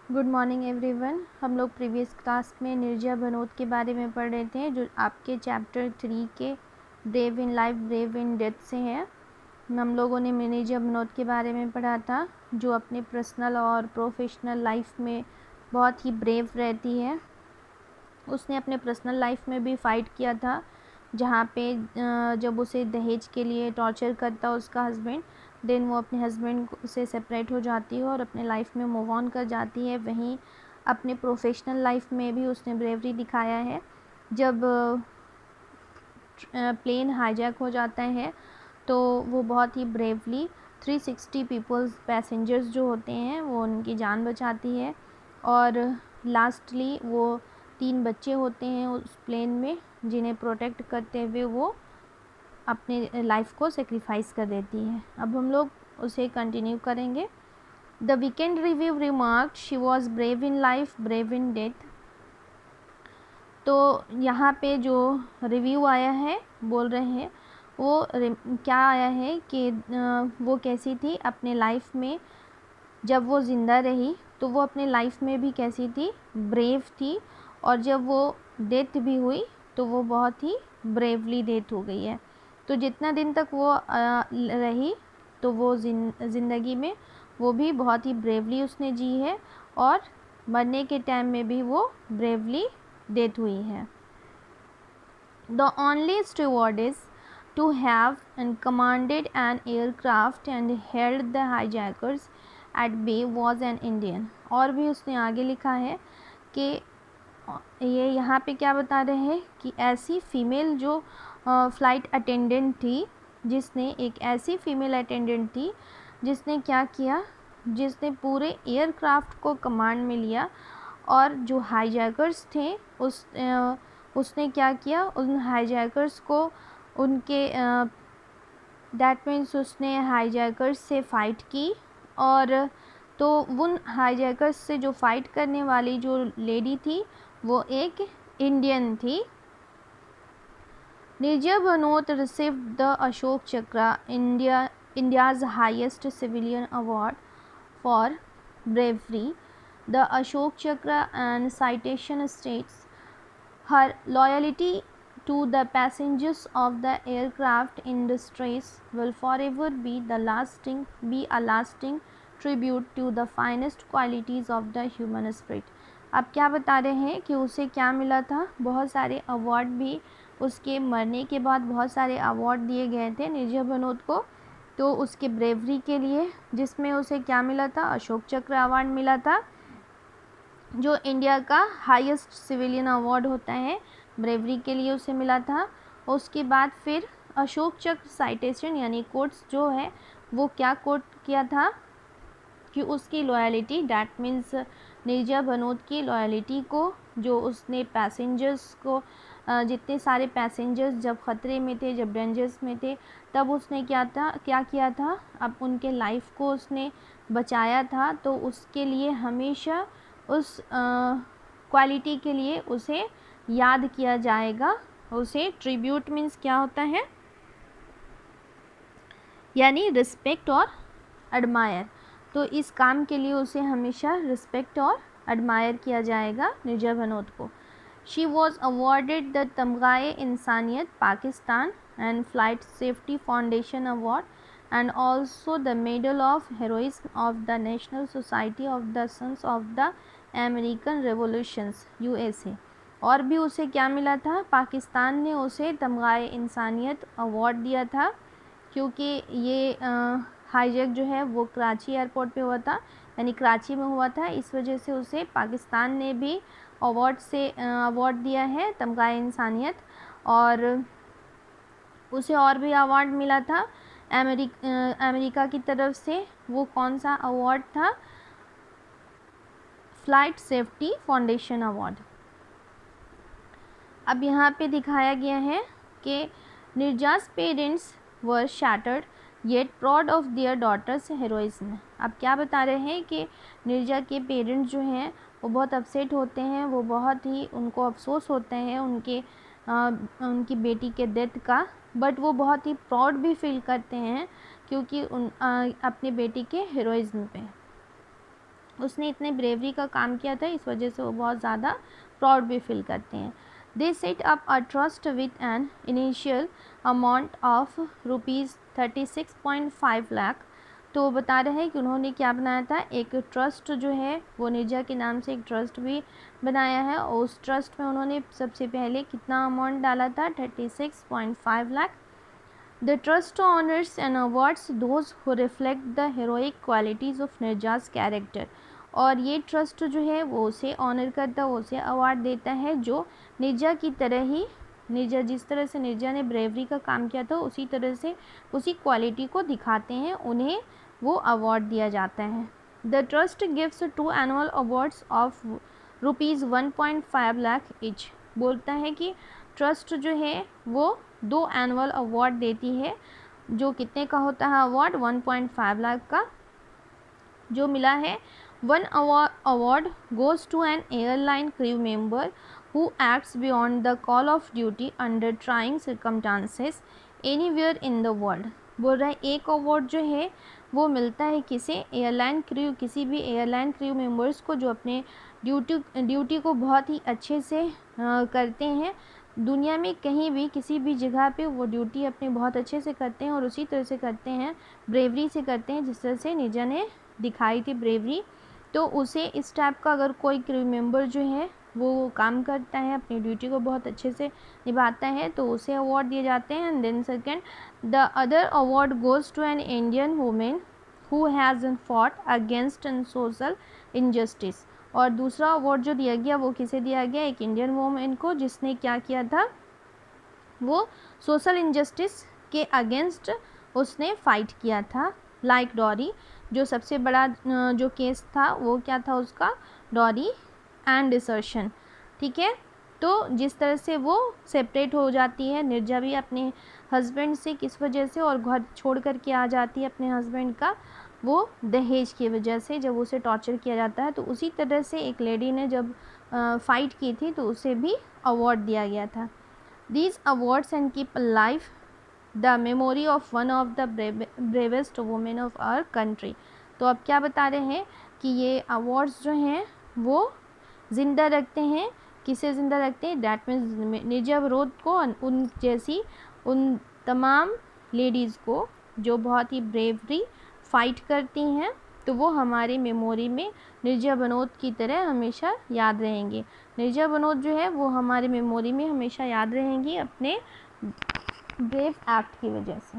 Good morning everyone. हम लोग previous class में निर्जया भनोत के बारे में पढ़ रहे थे, जो आपके चैप्टर 3 के brave in life brave in death से है। हम लोगों ने निर्जया भनोत के बारे में पढ़ा था, जो अपने पर्सनल और प्रोफेशनल लाइफ में बहुत ही ब्रेव रहती है। उसने अपने पर्सनल लाइफ में भी फ़ाइट किया था, जहाँ पे जब उसे दहेज के लिए टॉर्चर करता उसका हस्बैंड, देन वो अपने हस्बैंड से सेपरेट हो जाती है और अपने लाइफ में मूव ऑन कर जाती है। वहीं अपने प्रोफेशनल लाइफ में भी उसने ब्रेवरी दिखाया है। जब प्लेन हाईजैक हो जाता है तो वो बहुत ही ब्रेवली 360 पीपल्स पैसेंजर्स जो होते हैं वो उनकी जान बचाती है। और लास्टली वो 3 बच्चे होते हैं उस प्लेन में, जिन्हें प्रोटेक्ट करते हुए वो अपने लाइफ को सेक्रीफाइस कर देती है। अब हम लोग उसे कंटिन्यू करेंगे। The weekend review remark she was brave in life brave in death. तो यहाँ पे जो रिव्यू आया है, बोल रहे हैं वो क्या आया है कि वो कैसी थी अपने लाइफ में। जब वो ज़िंदा रही तो वो अपने लाइफ में भी कैसी थी, ब्रेव थी। और जब वो डेथ भी हुई तो वो बहुत ही ब्रेवली डेथ हो गई है। तो जितना दिन तक वो रही तो वो ज़िंदगी में वो भी बहुत ही ब्रेवली उसने जी है, और मरने के टाइम में भी वो ब्रेवली डेथ हुई है। The only stewardess to have and commanded an aircraft and held the hijackers at bay was an Indian। और भी उसने आगे लिखा है कि ये यहाँ पे क्या बता रहे हैं कि ऐसी फ़ीमेल जो फ़्लाइट अटेंडेंट थी, जिसने एक ऐसी फ़ीमेल अटेंडेंट थी जिसने क्या किया, जिसने पूरे एयरक्राफ्ट को कमांड में लिया। और जो हाईजैकर्स थे उसने क्या किया, उन हाईजैकर्स को उनके दैट मीन्स उसने हाईजैकर्स से फ़ाइट की। और तो उन हाईजैकर्स से जो फ़ाइट करने वाली जो लेडी थी वो एक इंडियन थी। निर्जया भनोत रिसीव्ड द अशोक चक्र, India's highest civilian award for bravery. The Ashok Chakra and citation states her loyalty to the passengers of the aircraft in distress will forever be a lasting tribute to the finest qualities of the human spirit। अब क्या बता रहे हैं कि उसे क्या मिला था, बहुत सारे अवार्ड भी उसके मरने के बाद बहुत सारे अवार्ड दिए गए थे निर्जया भनोत को, तो उसके ब्रेवरी के लिए, जिसमें उसे क्या मिला था, अशोक चक्र अवार्ड मिला था, जो इंडिया का हाईएस्ट सिविलियन अवार्ड होता है, ब्रेवरी के लिए उसे मिला था। उसके बाद फिर अशोक चक्र साइटेशन यानी कोट्स जो है वो क्या कोट किया था कि उसकी लॉयलिटी, डैट मीन्स निर्जया भनोत की लॉयलिटी को, जो उसने पैसेंजर्स को, जितने सारे पैसेंजर्स जब ख़तरे में थे, जब डेंजर्स में थे, तब उसने क्या किया था, अब उनके लाइफ को उसने बचाया था। तो उसके लिए हमेशा उस क्वालिटी के लिए उसे याद किया जाएगा। उसे ट्रिब्यूट मीन्स क्या होता है, यानी रिस्पेक्ट और एडमायर। तो इस काम के लिए उसे हमेशा रिस्पेक्ट और एडमायर किया जाएगा निर्जया भनोत को। She was awarded the Tamgha-e Insaniyat Pakistan and flight safety foundation award and also the medal of heroism of the national society of the sons of the American revolutions USA। और भी उसे क्या मिला था, पाकिस्तान ने उसे तमगाए इंसानियत अवार्ड दिया था, क्योंकि ये हाईजैक जो है वो कराची एयरपोर्ट पे हुआ था, यानी कराची में हुआ था। इस वजह से उसे पाकिस्तान ने भी अवार्ड दिया है तमगाए इंसानियत। और उसे और भी अवार्ड मिला था अमेरिका की तरफ से। वो कौन सा अवार्ड था, फ्लाइट सेफ्टी फाउंडेशन अवार्ड। अब यहाँ पे दिखाया गया है कि Neerja's parents were shattered yet proud of their daughter's heroism. अब क्या बता रहे हैं कि निर्जा के पेरेंट्स जो हैं वो बहुत अपसेट होते हैं, वो बहुत ही उनको अफसोस होते हैं उनकी बेटी के डेथ का, बट वो बहुत ही प्राउड भी फील करते हैं क्योंकि अपने बेटी के हीरोइज्म पे। उसने इतने ब्रेवरी का काम किया था, इस वजह से वो बहुत ज़्यादा प्राउड भी फील करते हैं। They set up a trust with an initial amount of ₹36.5 lakh. तो बता रहे हैं कि उन्होंने क्या बनाया था, एक ट्रस्ट जो है वो निर्जा के नाम से एक ट्रस्ट भी बनाया है, और उस ट्रस्ट में उन्होंने सबसे पहले कितना अमाउंट डाला था, 36.5 lakh. The trust honors and awards those who reflect the heroic qualities of निर्जा's character। और ये ट्रस्ट जो है वो उसे ऑनर करता है, वो उसे अवार्ड देता है जो निर्जा की तरह ही, निर्जा जिस तरह से निर्जा ने ब्रेवरी का काम किया था उसी तरह से उसी क्वालिटी को दिखाते हैं, उन्हें वो अवार्ड दिया जाता है। The trust gives 2 annual awards of ₹1.5 lakh each. बोलता है कि ट्रस्ट जो है वो 2 एनुअल अवार्ड देती है, जो कितने का होता है अवार्ड, 1.5 लाख का जो मिला है। 1 award goes to an airline crew member who acts beyond the call of duty under trying circumstances anywhere in the world। बोल रहा है एक अवार्ड जो है वो मिलता है किसी भी एयरलाइन क्रू मेंबर्स को जो अपने ड्यूटी को बहुत ही अच्छे से करते हैं, दुनिया में कहीं भी किसी भी जगह पे वो ड्यूटी अपने बहुत अच्छे से करते हैं और उसी तरह से करते हैं, ब्रेवरी से करते हैं जिस तरह से निर्जा ने दिखाई थी ब्रेवरी। तो उसे इस टाइप का अगर कोई क्रू मेंबर जो है वो काम करता है, अपनी ड्यूटी को बहुत अच्छे से निभाता है, तो उसे अवार्ड दिए जाते हैं। And then second, the other award goes to an Indian women who has fought against an social injustice. और दूसरा अवार्ड जो दिया गया वो किसे दिया गया, एक इंडियन वुमेन को जिसने क्या किया था, वो सोशल इनजस्टिस के अगेंस्ट उसने फाइट किया था। लाइक डॉरी, जो सबसे बड़ा जो केस था वो क्या था उसका, डॉरी एंड डिसर्शन। ठीक है, तो जिस तरह से वो सेपरेट हो जाती है निर्जा भी अपने हस्बैंड से, किस वजह से, और घर छोड़ कर के आ जाती है अपने हस्बैंड का, वो दहेज की वजह से, जब उसे टॉर्चर किया जाता है। तो उसी तरह से एक लेडी ने जब फाइट की थी तो उसे भी अवार्ड दिया गया था। These awards and keep alive the memory of one of the bravest women of our country। तो अब क्या बता रहे हैं कि ये अवार्ड्स जो हैं वो ज़िंदा रखते हैं, किसे ज़िंदा रखते हैं, डैट मीन्स निर्जा विरोध को, उन जैसी उन तमाम लेडीज़ को जो बहुत ही ब्रेवरी फाइट करती हैं, तो वो हमारी मेमोरी में निर्जा बनोद की तरह हमेशा याद रहेंगी। निर्जा बनोद जो है वो हमारी मेमोरी में हमेशा याद रहेंगी अपने ब्रेव एक्ट की वजह से।